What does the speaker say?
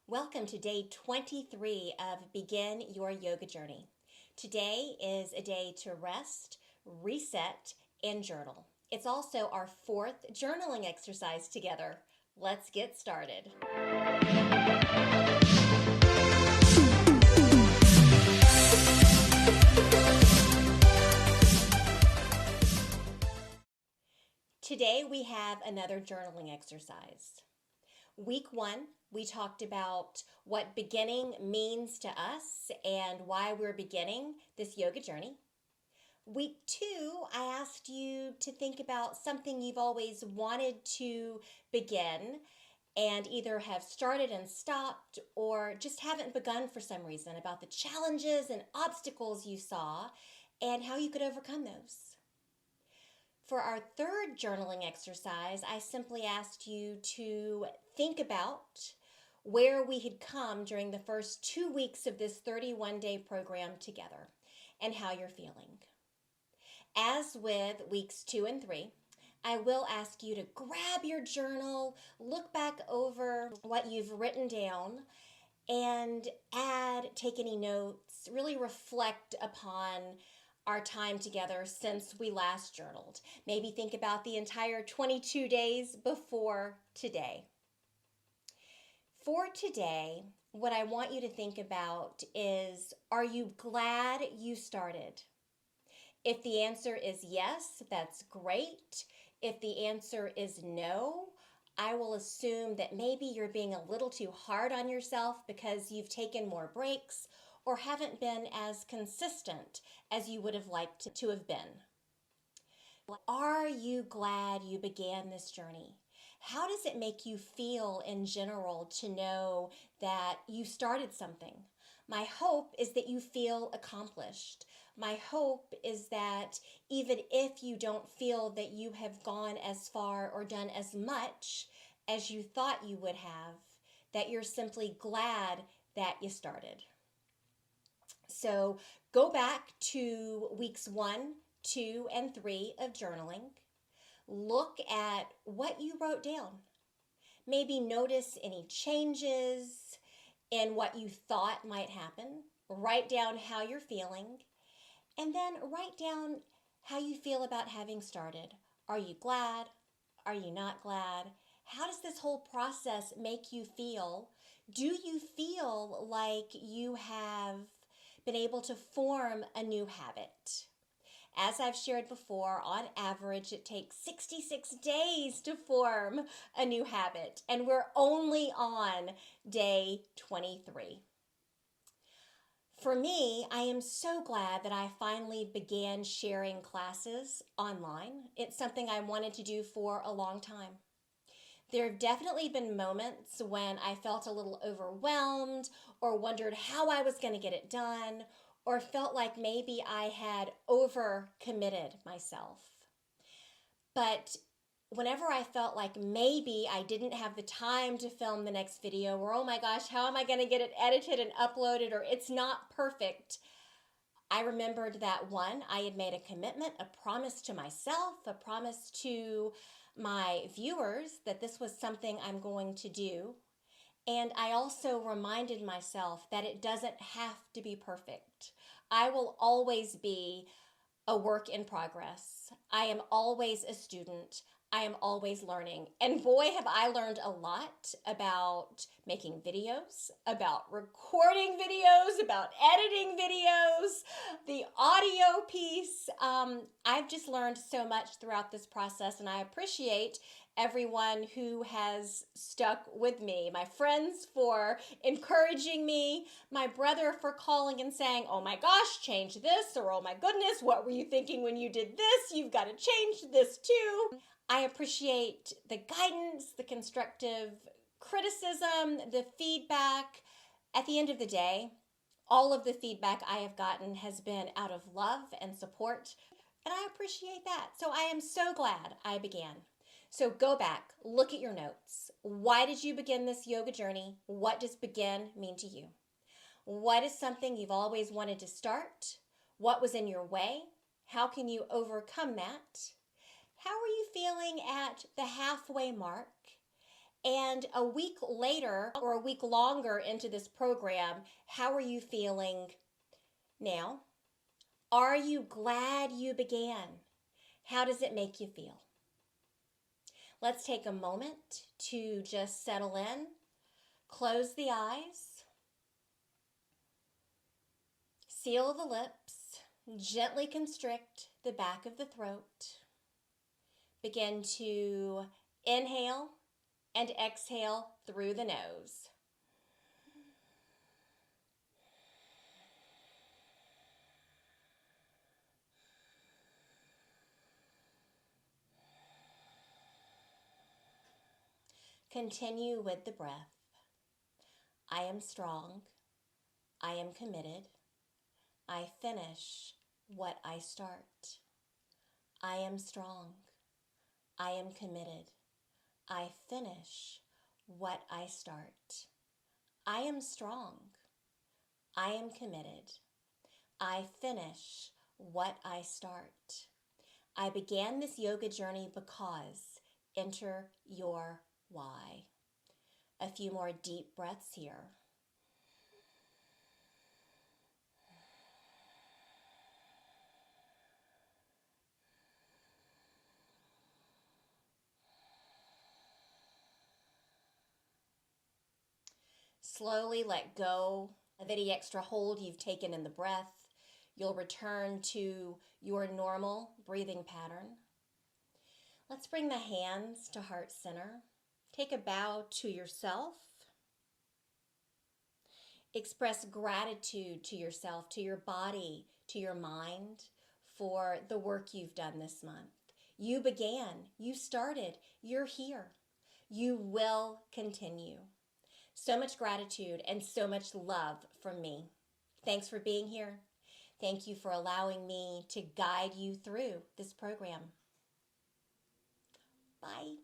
Welcome to day 23 of Begin Your Yoga Journey. Today is a day to rest, reset, and journal. It's also our fourth journaling exercise together. Let's get started. Today we have another journaling exercise. Week 1, we talked about what beginning means to us and why we're beginning this yoga journey. Week 2, I asked you to think about something you've always wanted to begin and either have started and stopped or just haven't begun for some reason, about the challenges and obstacles you saw and how you could overcome those. For our third journaling exercise, I simply asked you to think about where we had come during the first 2 weeks of this 31-day program together and how you're feeling. As with weeks 2 and 3, I will ask you to grab your journal, look back over what you've written down, and take any notes, really reflect upon our time together since we last journaled. Maybe think about the entire 22 days before today. For today, what I want you to think about is, are you glad you started? If the answer is yes, that's great. If the answer is no, I will assume that maybe you're being a little too hard on yourself because you've taken more breaks or haven't been as consistent as you would have liked to have been. Are you glad you began this journey? How does it make you feel in general to know that you started something? My hope is that you feel accomplished. My hope is that even if you don't feel that you have gone as far or done as much as you thought you would have, that you're simply glad that you started. So go back to weeks 1, 2, and 3 of journaling. Look at what you wrote down. Maybe notice any changes in what you thought might happen. Write down how you're feeling. And then write down how you feel about having started. Are you glad? Are you not glad? How does this whole process make you feel? Do you feel like you have been able to form a new habit? As I've shared before, on average, it takes 66 days to form a new habit, and we're only on day 23. For me, I am so glad that I finally began sharing classes online. It's something I wanted to do for a long time. There have definitely been moments when I felt a little overwhelmed or wondered how I was going to get it done, or felt like maybe I had overcommitted myself. But whenever I felt like maybe I didn't have the time to film the next video, or oh my gosh, how am I going to get it edited and uploaded, or it's not perfect, I remembered that one, I had made a commitment, a promise to myself, a promise to my viewers that this was something I'm going to do. And I also reminded myself that it doesn't have to be perfect. I will always be a work in progress. I am always a student. I am always learning. And boy, have I learned a lot about making videos, about recording videos, about editing videos, the audio piece. I've just learned so much throughout this process, and I appreciate everyone who has stuck with me. My friends for encouraging me, my brother for calling and saying, oh my gosh, change this, or oh my goodness, what were you thinking when you did this? You've got to change this too. I appreciate the guidance, the constructive criticism, the feedback. At the end of the day, all of the feedback I have gotten has been out of love and support, and I appreciate that. So I am so glad I began. So go back, look at your notes. Why did you begin this yoga journey? What does begin mean to you? What is something you've always wanted to start? What was in your way? How can you overcome that? How are you feeling at the halfway mark? And a week later or a week longer into this program, how are you feeling now? Are you glad you began? How does it make you feel? Let's take a moment to just settle in. Close the eyes. Seal the lips. Gently constrict the back of the throat. Begin to inhale and exhale through the nose. Continue with the breath. I am strong. I am committed. I finish what I start. I am strong. I am committed. I finish what I start. I am strong. I am committed. I finish what I start. I began this yoga journey because enter your why. A few more deep breaths here. Slowly let go of any extra hold you've taken in the breath. You'll return to your normal breathing pattern. Let's bring the hands to heart center. Take a bow to yourself. Express gratitude to yourself, to your body, to your mind for the work you've done this month. You began, you started, you're here. You will continue. So much gratitude and so much love from me. Thanks for being here. Thank you for allowing me to guide you through this program. Bye.